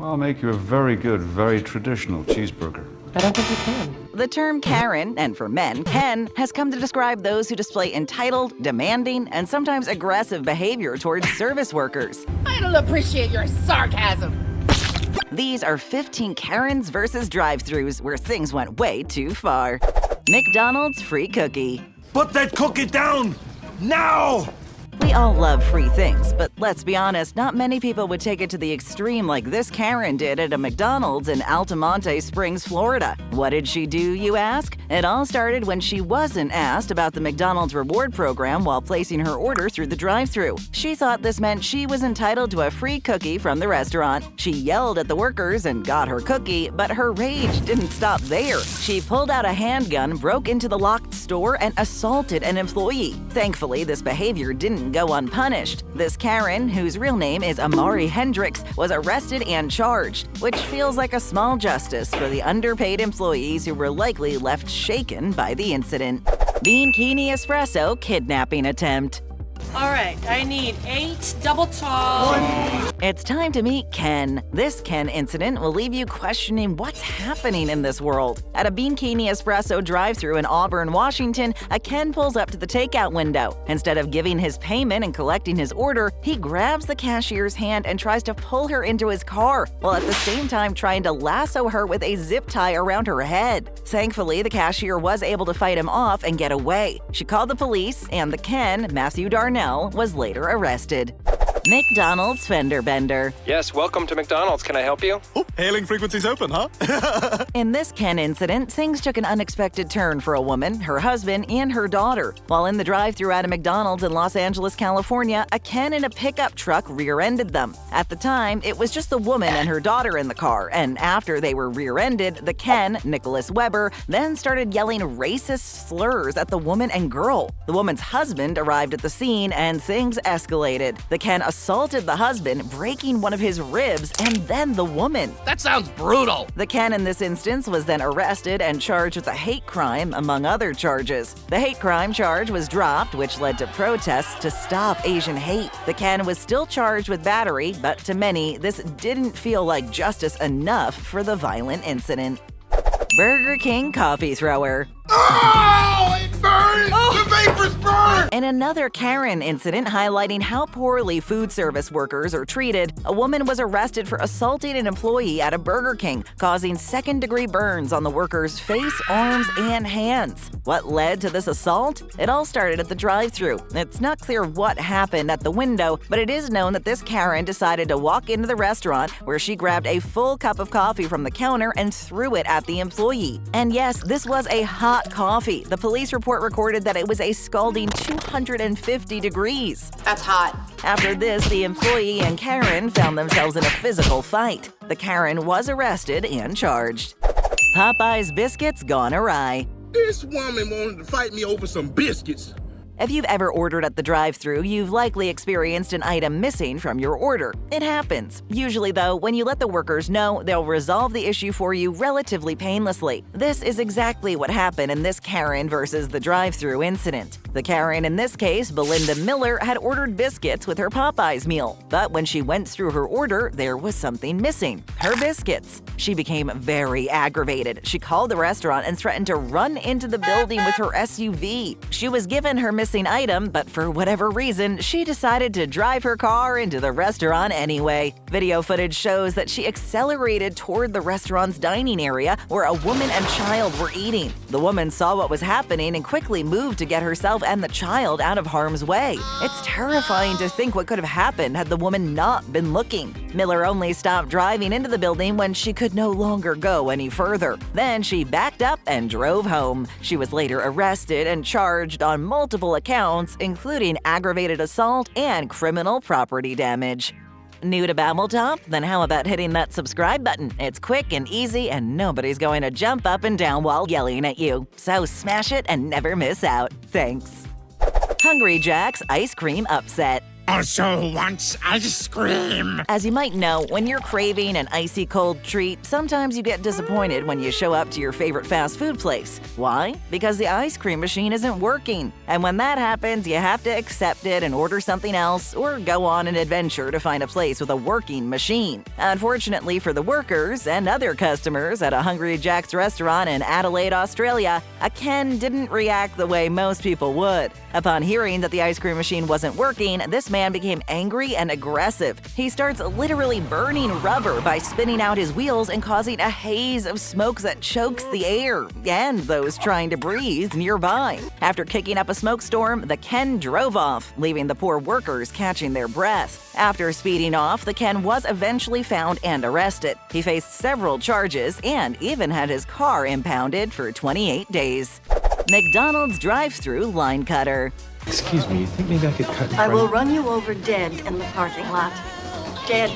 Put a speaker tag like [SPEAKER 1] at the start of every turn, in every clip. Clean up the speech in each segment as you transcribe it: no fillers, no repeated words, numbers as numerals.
[SPEAKER 1] I'll make you a very good, very traditional cheeseburger.
[SPEAKER 2] I don't think you can.
[SPEAKER 3] The term Karen, and for men, Ken, has come to describe those who display entitled, demanding, and sometimes aggressive behavior towards service workers.
[SPEAKER 4] I don't appreciate your sarcasm.
[SPEAKER 3] These are 15 Karens versus Drive-Thrus where things went way too far. McDonald's free cookie.
[SPEAKER 5] Put that cookie down! Now!
[SPEAKER 3] We all love free things, but let's be honest, not many people would take it to the extreme like this Karen did at a McDonald's in Altamonte Springs, Florida. What did she do, you ask? It all started when she wasn't asked about the McDonald's reward program while placing her order through the drive-thru. She thought this meant she was entitled to a free cookie from the restaurant. She yelled at the workers and got her cookie, but her rage didn't stop there. She pulled out a handgun, broke into the locked store, and assaulted an employee. Thankfully, this behavior didn't go unpunished. This Karen, whose real name is Awry Hendricks, was arrested and charged, which feels like a small justice for the underpaid employees who were likely left shaken by the incident. Beankini Espresso kidnapping attempt.
[SPEAKER 2] All right, I need 8 double tall.
[SPEAKER 3] It's time to meet Ken. This Ken incident will leave you questioning what's happening in this world. At a Beankini Espresso drive-thru in Auburn, Washington, a Ken pulls up to the takeout window. Instead of giving his payment and collecting his order, he grabs the cashier's hand and tries to pull her into his car, while at the same time trying to lasso her with a zip tie around her head. Thankfully, the cashier was able to fight him off and get away. She called the police, and the Ken, Matthew Darnell, was later arrested. McDonald's fender bender.
[SPEAKER 6] Yes, welcome to McDonald's. Can I help you?
[SPEAKER 7] Oh, hailing frequencies open, huh?
[SPEAKER 3] In this Ken incident, things took an unexpected turn for a woman, her husband, and her daughter. While in the drive-thru at a McDonald's in Los Angeles, California, a Ken in a pickup truck rear-ended them. At the time, it was just the woman and her daughter in the car, and after they were rear-ended, the Ken, Nicholas Weber, then started yelling racist slurs at the woman and girl. The woman's husband arrived at the scene, and things escalated. The Ken assaulted the husband, breaking one of his ribs, and then the woman.
[SPEAKER 4] That sounds brutal.
[SPEAKER 3] The Ken in this instance was then arrested and charged with a hate crime, among other charges. The hate crime charge was dropped, which led to protests to stop Asian hate. The Ken was still charged with battery, but to many, this didn't feel like justice enough for the violent incident. Burger King coffee thrower.
[SPEAKER 5] Oh, it burns! The vapors burn!
[SPEAKER 3] In another Karen incident highlighting how poorly food service workers are treated, a woman was arrested for assaulting an employee at a Burger King, causing second-degree burns on the worker's face, arms, and hands. What led to this assault? It all started at the drive-thru. It's not clear what happened at the window, but it is known that this Karen decided to walk into the restaurant where she grabbed a full cup of coffee from the counter and threw it at the employee. And yes, this was a hot coffee. The police report recorded that it was a scalding 250 degrees.
[SPEAKER 2] That's hot.
[SPEAKER 3] After this, the employee and Karen found themselves in a physical fight. The Karen was arrested and charged. Popeyes biscuits gone awry.
[SPEAKER 5] This woman wanted to fight me over some biscuits.
[SPEAKER 3] If you've ever ordered at the drive-thru, you've likely experienced an item missing from your order. It happens. Usually, though, when you let the workers know, they'll resolve the issue for you relatively painlessly. This is exactly what happened in this Karen versus the drive-thru incident. The Karen in this case, Belinda Miller, had ordered biscuits with her Popeyes meal, but when she went through her order, there was something missing: her biscuits. She became very aggravated. She called the restaurant and threatened to run into the building with her SUV. She was given her missing item, but for whatever reason, she decided to drive her car into the restaurant anyway. Video footage shows that she accelerated toward the restaurant's dining area where a woman and child were eating. The woman saw what was happening and quickly moved to get herself and the child out of harm's way. It's terrifying to think what could have happened had the woman not been looking. Miller only stopped driving into the building when she could no longer go any further. Then she backed up and drove home. She was later arrested and charged on multiple accounts, including aggravated assault and criminal property damage. New to BabbleTop? Then how about hitting that subscribe button? It's quick and easy, and nobody's going to jump up and down while yelling at you. So smash it and never miss out. Thanks. Hungry Jack's ice cream upset.
[SPEAKER 5] Also wants ice cream.
[SPEAKER 3] As you might know, when you're craving an icy cold treat, sometimes you get disappointed when you show up to your favorite fast food place. Why? Because the ice cream machine isn't working. And when that happens, you have to accept it and order something else or go on an adventure to find a place with a working machine. Unfortunately for the workers and other customers at a Hungry Jack's restaurant in Adelaide, Australia, a Ken didn't react the way most people would. Upon hearing that the ice cream machine wasn't working, this man became angry and aggressive. He starts literally burning rubber by spinning out his wheels and causing a haze of smoke that chokes the air and those trying to breathe nearby. After kicking up a smoke storm, the Ken drove off, leaving the poor workers catching their breath. After speeding off, the Ken was eventually found and arrested. He faced several charges and even had his car impounded for 28 days. McDonald's drive-thru line cutter.
[SPEAKER 8] Excuse me, you think maybe I could cut in
[SPEAKER 9] I
[SPEAKER 8] front?
[SPEAKER 9] will run you over dead in the parking lot. Dead.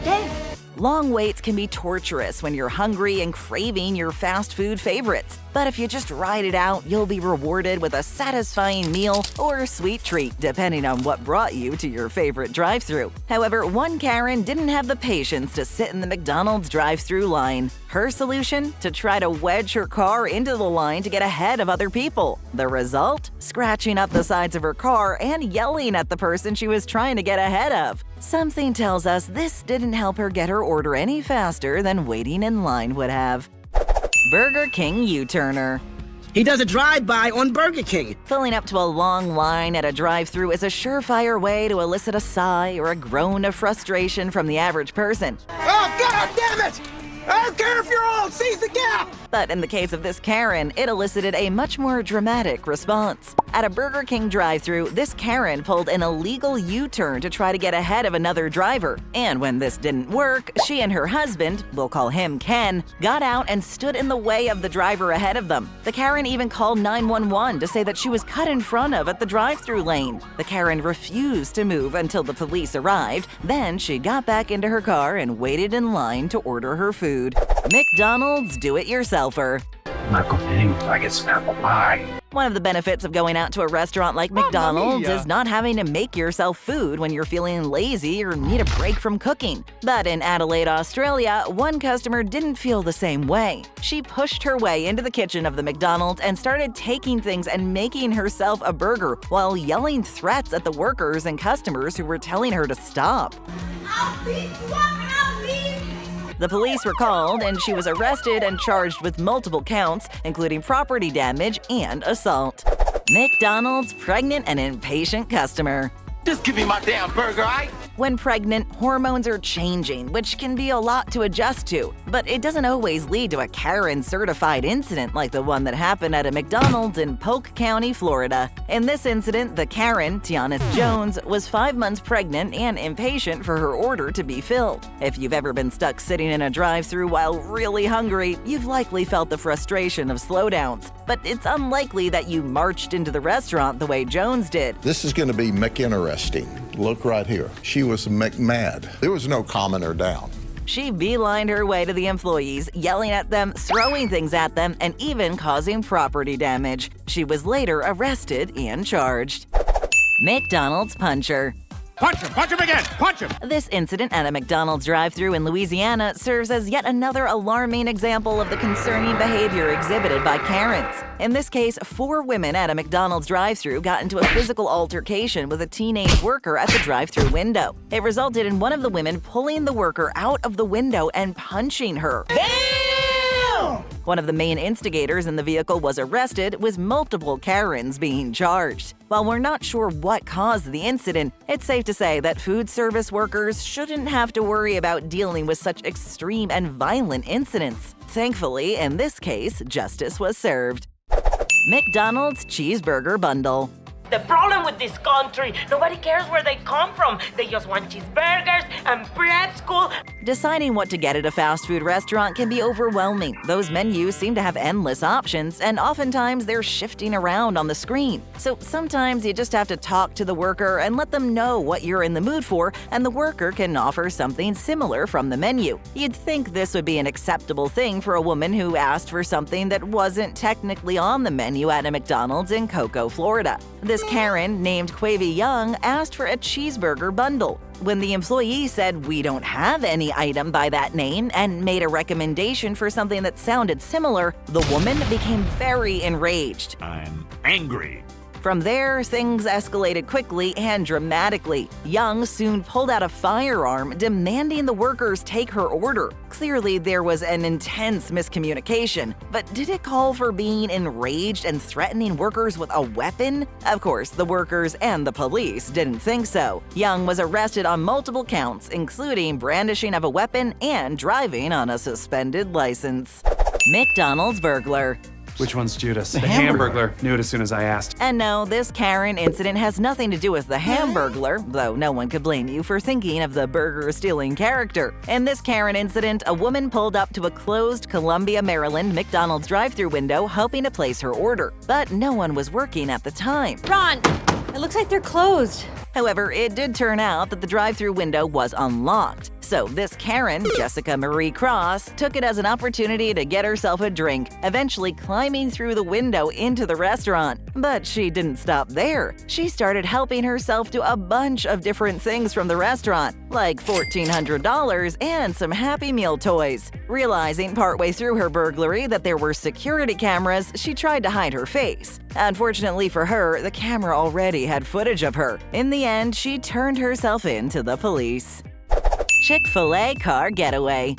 [SPEAKER 9] Dead.
[SPEAKER 3] Long waits can be torturous when you're hungry and craving your fast food favorites. But if you just ride it out, you'll be rewarded with a satisfying meal or a sweet treat, depending on what brought you to your favorite drive-thru. However, one Karen didn't have the patience to sit in the McDonald's drive-thru line. Her solution? To try to wedge her car into the line to get ahead of other people. The result? Scratching up the sides of her car and yelling at the person she was trying to get ahead of. Something tells us this didn't help her get her order any faster than waiting in line would have. Burger King U-turner.
[SPEAKER 10] He does a drive-by on Burger King.
[SPEAKER 3] Pulling up to a long line at a drive-thru is a surefire way to elicit a sigh or a groan of frustration from the average person.
[SPEAKER 5] Oh, God damn it! I don't care if you're old, seize the gap!
[SPEAKER 3] But in the case of this Karen, it elicited a much more dramatic response. At a Burger King drive-thru, this Karen pulled an illegal U-turn to try to get ahead of another driver. And when this didn't work, she and her husband, we'll call him Ken, got out and stood in the way of the driver ahead of them. The Karen even called 911 to say that she was cut in front of at the drive-thru lane. The Karen refused to move until the police arrived. Then she got back into her car and waited in line to order her food. McDonald's do-it-yourselfer.
[SPEAKER 8] I'm not going anywhere if I get some apple pie.
[SPEAKER 3] One of the benefits of going out to a restaurant like McDonald's is not having to make yourself food when you're feeling lazy or need a break from cooking. But in Adelaide, Australia, one customer didn't feel the same way. She pushed her way into the kitchen of the McDonald's and started taking things and making herself a burger while yelling threats at the workers and customers who were telling her to stop.
[SPEAKER 9] I'll beat you up and I'll leave.
[SPEAKER 3] The police were called, and she was arrested and charged with multiple counts, including property damage and assault. McDonald's pregnant and impatient customer.
[SPEAKER 5] Just give me my damn burger, aight?
[SPEAKER 3] When pregnant, hormones are changing, which can be a lot to adjust to. But it doesn't always lead to a Karen-certified incident like the one that happened at a McDonald's in Polk County, Florida. In this incident, the Karen, Tianis Jones, was 5 months pregnant and impatient for her order to be filled. If you've ever been stuck sitting in a drive-thru while really hungry, you've likely felt the frustration of slowdowns. But it's unlikely that you marched into the restaurant the way Jones did.
[SPEAKER 11] This is going to be McInteresting. Look right here. She was McMad. There was no calming her down.
[SPEAKER 3] She beelined her way to the employees, yelling at them, throwing things at them, and even causing property damage. She was later arrested and charged. McDonald's puncher.
[SPEAKER 5] Punch him again, punch him!
[SPEAKER 3] This incident at a McDonald's drive-thru in Louisiana serves as yet another alarming example of the concerning behavior exhibited by Karens. In this case, 4 women at a McDonald's drive-thru got into a physical altercation with a teenage worker at the drive-thru window. It resulted in one of the women pulling the worker out of the window and punching her. One of the main instigators in the vehicle was arrested, with multiple Karens being charged. While we're not sure what caused the incident, it's safe to say that food service workers shouldn't have to worry about dealing with such extreme and violent incidents. Thankfully, in this case, justice was served. McDonald's cheeseburger bundle.
[SPEAKER 12] The problem with this country, nobody cares where they come from. They just want cheeseburgers and bread school.
[SPEAKER 3] Deciding what to get at a fast food restaurant can be overwhelming. Those menus seem to have endless options, and oftentimes they're shifting around on the screen. So sometimes you just have to talk to the worker and let them know what you're in the mood for, and the worker can offer something similar from the menu. You'd think this would be an acceptable thing for a woman who asked for something that wasn't technically on the menu at a McDonald's in Cocoa, Florida. This Karen, named Quavy Young, asked for a cheeseburger bundle. When the employee said, "We don't have any item by that name," and made a recommendation for something that sounded similar, the woman became very enraged.
[SPEAKER 7] I'm angry.
[SPEAKER 3] From there, things escalated quickly and dramatically. Young soon pulled out a firearm, demanding the workers take her order. Clearly, there was an intense miscommunication, but did it call for being enraged and threatening workers with a weapon? Of course, the workers and the police didn't think so. Young was arrested on multiple counts, including brandishing of a weapon and driving on a suspended license. McDonald's burglar.
[SPEAKER 13] Which one's Judas?
[SPEAKER 1] The
[SPEAKER 13] Hamburglar. Knew it as soon as I asked.
[SPEAKER 3] And no, this Karen incident has nothing to do with the Hamburglar, though no one could blame you for thinking of the burger-stealing character. In this Karen incident, a woman pulled up to a closed Columbia, Maryland McDonald's drive-thru window hoping to place her order, but no one was working at the time.
[SPEAKER 2] Ron, it looks like they're closed.
[SPEAKER 3] However, it did turn out that the drive-thru window was unlocked. So this Karen, Jessica Marie Cross, took it as an opportunity to get herself a drink, eventually climbing through the window into the restaurant. But she didn't stop there. She started helping herself to a bunch of different things from the restaurant, like $1,400 and some Happy Meal toys. Realizing partway through her burglary that there were security cameras, she tried to hide her face. Unfortunately for her, the camera already had footage of her. In the end, she turned herself in to the police. Chik-Fil-A Car Get Away.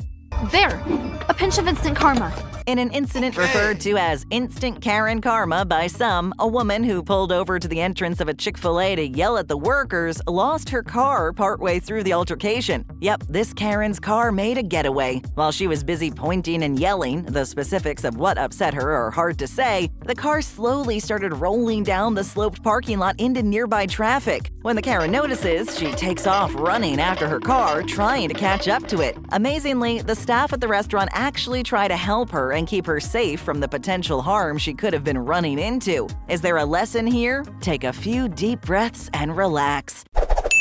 [SPEAKER 14] There! A pinch of instant karma.
[SPEAKER 3] In an incident referred to as instant Karen karma by some, a woman who pulled over to the entrance of a Chick-fil-A to yell at the workers lost her car partway through the altercation. Yep, this Karen's car made a getaway. While she was busy pointing and yelling, the specifics of what upset her are hard to say, the car slowly started rolling down the sloped parking lot into nearby traffic. When the Karen notices, she takes off running after her car, trying to catch up to it. Amazingly, the staff at the restaurant actually try to help her and keep her safe from the potential harm she could have been running into. Is there a lesson here? Take a few deep breaths and relax.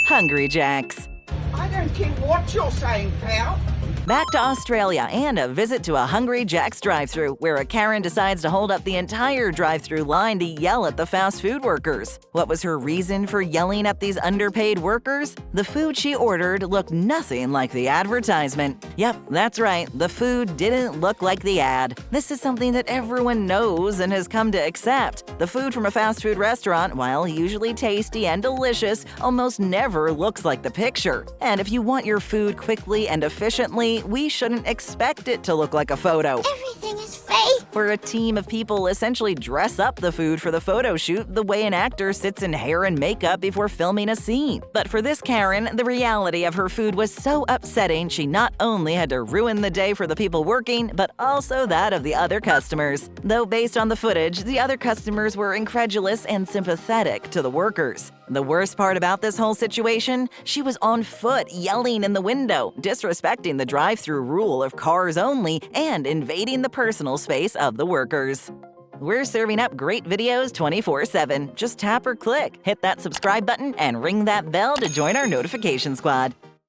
[SPEAKER 3] Hungry Jacks.
[SPEAKER 5] I don't care what you're saying, pal.
[SPEAKER 3] Back to Australia and a visit to a Hungry Jack's drive-thru, where a Karen decides to hold up the entire drive-thru line to yell at the fast food workers. What was her reason for yelling at these underpaid workers? The food she ordered looked nothing like the advertisement. Yep, that's right, the food didn't look like the ad. This is something that everyone knows and has come to accept. The food from a fast food restaurant, while usually tasty and delicious, almost never looks like the picture. And if you want your food quickly and efficiently, we shouldn't expect it to look like a photo.
[SPEAKER 14] Everything is fake!
[SPEAKER 3] Where a team of people essentially dress up the food for the photo shoot the way an actor sits in hair and makeup before filming a scene. But for this Karen, the reality of her food was so upsetting she not only had to ruin the day for the people working, but also that of the other customers. Though based on the footage, the other customers were incredulous and sympathetic to the workers. The worst part about this whole situation? She was on foot, yelling in the window, disrespecting the drive-thru rule of cars only, and invading the personal space of the workers. We're serving up great videos 24/7. Just tap or click, hit that subscribe button, and ring that bell to join our notification squad.